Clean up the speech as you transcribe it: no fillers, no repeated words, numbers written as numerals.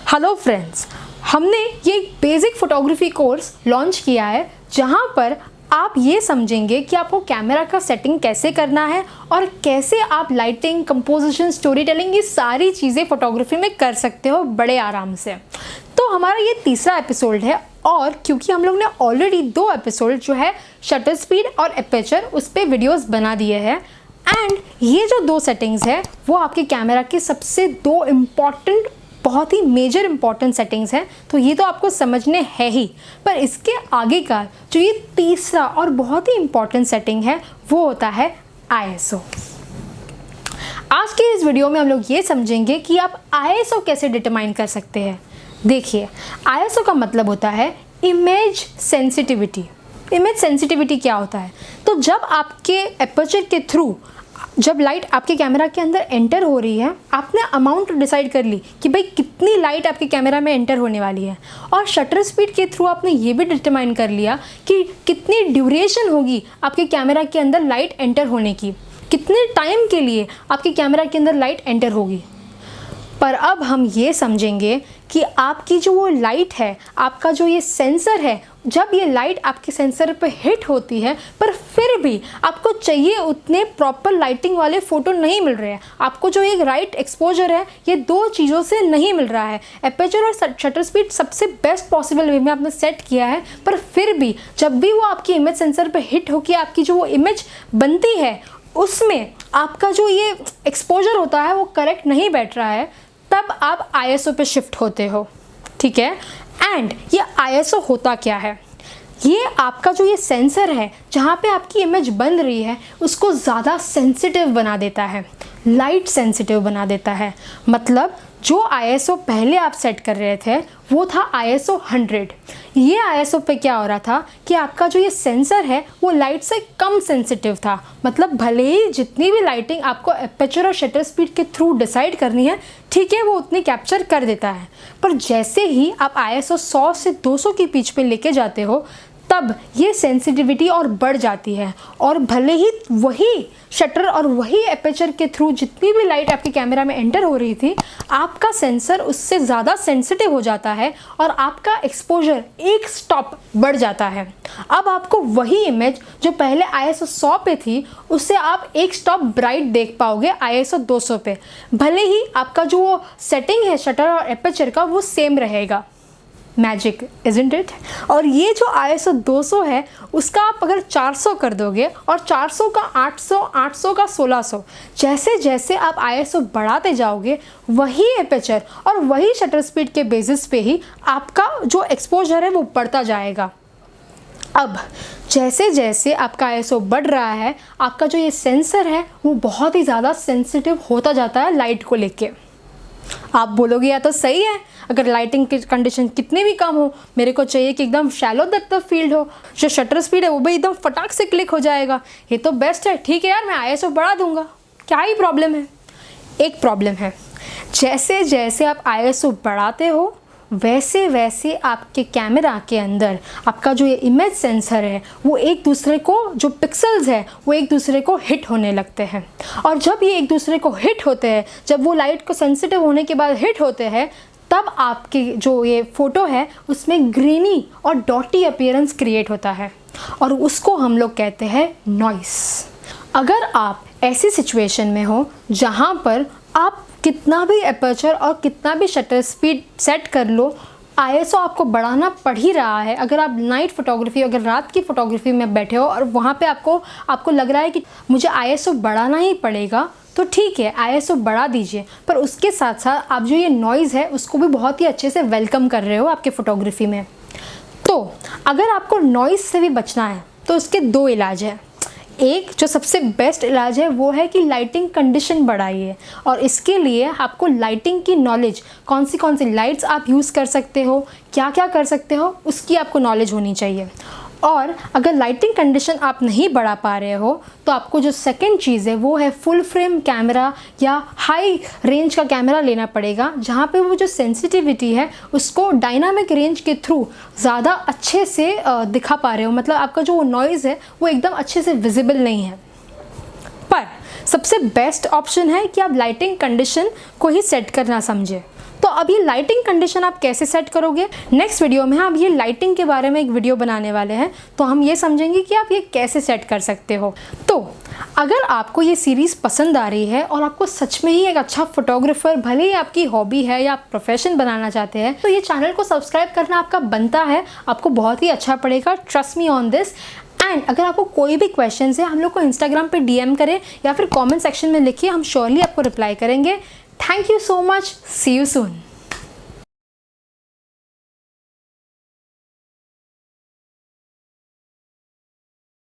Hello friends, हमने ये एक बेसिक फोटोग्राफी कोर्स लॉन्च किया है जहाँ पर आप ये समझेंगे कि आपको कैमरा का सेटिंग कैसे करना है और कैसे आप लाइटिंग, कंपोजिशन, स्टोरी टेलिंग ये सारी चीज़ें फोटोग्राफी में कर सकते हो बड़े आराम से। तो हमारा ये तीसरा एपिसोड है और क्योंकि हम लोग ने ऑलरेडी 2 एपिसोड जो है शटर स्पीड और एपर्चर उस पर वीडियोज़ बना दिए हैं एंड ये जो 2 सेटिंग्स है वो आपके कैमरा के सबसे 2 इम्पॉर्टेंट, बहुत ही मेजर इंपॉर्टेंट सेटिंग्स हैं। तो ये तो आपको समझने है ही, पर इसके आगे का जो ये तीसरा और बहुत ही इंपॉर्टेंट सेटिंग है वो होता है ISO। आज के इस वीडियो में हम लोग ये समझेंगे कि आप ISO कैसे डिटरमाइन कर सकते हैं। देखिए, ISO का मतलब होता है इमेज सेंसिटिविटी। इमेज सेंसिटिविटी क्या होता है? तो जब आपके एपर्चर के थ्रू जब लाइट आपके कैमरा के अंदर एंटर हो रही है, आपने अमाउंट डिसाइड कर ली कि भाई कितनी लाइट आपके कैमरा में एंटर होने वाली है, और शटर स्पीड के थ्रू आपने ये भी डिटरमाइन कर लिया कि कितनी ड्यूरेशन होगी आपके कैमरा के अंदर लाइट एंटर होने की, कितने टाइम के लिए आपके कैमरा के अंदर लाइट एंटर होगी। पर अब हम ये समझेंगे कि आपकी जो वो लाइट है, आपका जो ये सेंसर है, जब ये लाइट आपके सेंसर पे हिट होती है पर फिर भी आपको चाहिए उतने प्रॉपर लाइटिंग वाले फ़ोटो नहीं मिल रहे हैं, आपको जो एक राइट एक्सपोजर है ये 2 चीज़ों से नहीं मिल रहा है। एपर्चर और शटर स्पीड सबसे बेस्ट पॉसिबल वे में आपने सेट किया है, पर फिर भी जब भी वो आपकी इमेज सेंसर पे हिट होकर आपकी जो वो इमेज बनती है उसमें आपका जो ये एक्सपोजर होता है वो करेक्ट नहीं बैठ रहा है, तब आप ISO पे शिफ्ट होते हो। ठीक है, एंड ये ISO होता क्या है? ये आपका जो ये सेंसर है जहाँ पे आपकी इमेज बन रही है उसको ज़्यादा सेंसिटिव बना देता है, लाइट सेंसिटिव बना देता है। मतलब जो ISO पहले आप सेट कर रहे थे वो था ISO 100। ये ISO पे क्या हो रहा था कि आपका जो ये सेंसर है वो लाइट से कम सेंसिटिव था। मतलब भले ही जितनी भी लाइटिंग आपको एपर्चर और शटर स्पीड के थ्रू डिसाइड करनी है, ठीक है, वो उतनी कैप्चर कर देता है, पर जैसे ही आप ISO 100 से 200 की पिच पे लेके जाते हो तब ये सेंसिटिविटी और बढ़ जाती है, और भले ही वही शटर और वही एपर्चर के थ्रू जितनी भी लाइट आपके कैमरा में एंटर हो रही थी, आपका सेंसर उससे ज़्यादा सेंसिटिव हो जाता है और आपका एक्सपोजर एक स्टॉप बढ़ जाता है। अब आपको वही इमेज जो पहले ISO 100 पे थी उससे आप एक स्टॉप ब्राइट देख पाओगे ISO 200 पे, भले ही आपका जो वो सेटिंग है शटर और एपर्चर का वो सेम रहेगा। Magic, isn't it? और ये जो ISO 200 है उसका आप अगर 400 कर दोगे और 400 का 800, 800 का 1600, जैसे जैसे आप ISO बढ़ाते जाओगे वही एपर्चर और वही शटर स्पीड के बेसिस पे ही आपका जो एक्सपोजर है वो बढ़ता जाएगा। अब जैसे जैसे आपका ISO बढ़ रहा है, आपका जो ये सेंसर है वो बहुत ही ज़्यादा सेंसिटिव होता जाता है लाइट को लेके। आप बोलोगे या तो सही है, अगर लाइटिंग की कंडीशन कितनी भी कम हो, मेरे को चाहिए कि एकदम शैलो डेप्थ ऑफ फील्ड हो, जो शटर स्पीड है वो भी एकदम फटाक से क्लिक हो जाएगा, ये तो बेस्ट है। ठीक है यार, मैं ISO बढ़ा दूंगा, क्या ही प्रॉब्लम है? एक प्रॉब्लम है, जैसे जैसे आप ISO बढ़ाते हो वैसे वैसे आपके कैमरा के अंदर आपका जो ये इमेज सेंसर है वो एक दूसरे को, जो पिक्सल्स है वो एक दूसरे को हिट होने लगते हैं, और जब ये एक दूसरे को हिट होते हैं, जब वो लाइट को सेंसिटिव होने के बाद हिट होते हैं, तब आपकी जो ये फ़ोटो है उसमें ग्रीनी और डॉटी अपीयरेंस क्रिएट होता है, और उसको हम लोग कहते हैं नॉइस। अगर आप ऐसी सिचुएशन में हो जहाँ पर आप कितना भी एपर्चर और कितना भी शटर स्पीड सेट कर लो, ISO आपको बढ़ाना पड़ ही रहा है। अगर आप नाइट फोटोग्राफी, अगर रात की फ़ोटोग्राफी में बैठे हो और वहाँ पे आपको लग रहा है कि मुझे ISO बढ़ाना ही पड़ेगा, तो ठीक है, ISO बढ़ा दीजिए, पर उसके साथ साथ आप जो ये नॉइज़ है उसको भी बहुत ही अच्छे से वेलकम कर रहे हो आपके फ़ोटोग्राफी में। तो अगर आपको नॉइज़ से भी बचना है तो उसके 2 इलाज हैं। एक जो सबसे बेस्ट इलाज है वो है कि लाइटिंग कंडीशन बढ़ाइए, और इसके लिए आपको लाइटिंग की नॉलेज, कौन सी लाइट्स आप यूज़ कर सकते हो, क्या क्या कर सकते हो, उसकी आपको नॉलेज होनी चाहिए। और अगर लाइटिंग कंडीशन आप नहीं बढ़ा पा रहे हो तो आपको जो सेकंड चीज़ है वो है फुल फ्रेम कैमरा या हाई रेंज का कैमरा लेना पड़ेगा, जहाँ पे वो जो सेंसिटिविटी है उसको डायनामिक रेंज के थ्रू ज़्यादा अच्छे से दिखा पा रहे हो। मतलब आपका जो नॉइज़ है वो एकदम अच्छे से विजिबल नहीं है। पर सबसे बेस्ट ऑप्शन है कि आप लाइटिंग कंडीशन को ही सेट करना समझें। तो अब ये लाइटिंग कंडीशन आप कैसे सेट करोगे, नेक्स्ट वीडियो में हम ये लाइटिंग के बारे में एक वीडियो बनाने वाले हैं, तो हम ये समझेंगे कि आप ये कैसे सेट कर सकते हो। तो अगर आपको ये सीरीज़ पसंद आ रही है और आपको सच में ही एक अच्छा फोटोग्राफर, भले ही आपकी हॉबी है या आप प्रोफेशन बनाना चाहते हैं, तो ये चैनल को सब्सक्राइब करना आपका बनता है, आपको बहुत ही अच्छा पड़ेगा, trust me on this. And अगर आपको कोई भी क्वेश्चन है, हम लोग को इंस्टाग्राम पे DM करें या फिर कमेंट सेक्शन में लिखिए, हम श्योरली आपको रिप्लाई करेंगे। Thank you so much, see you soon.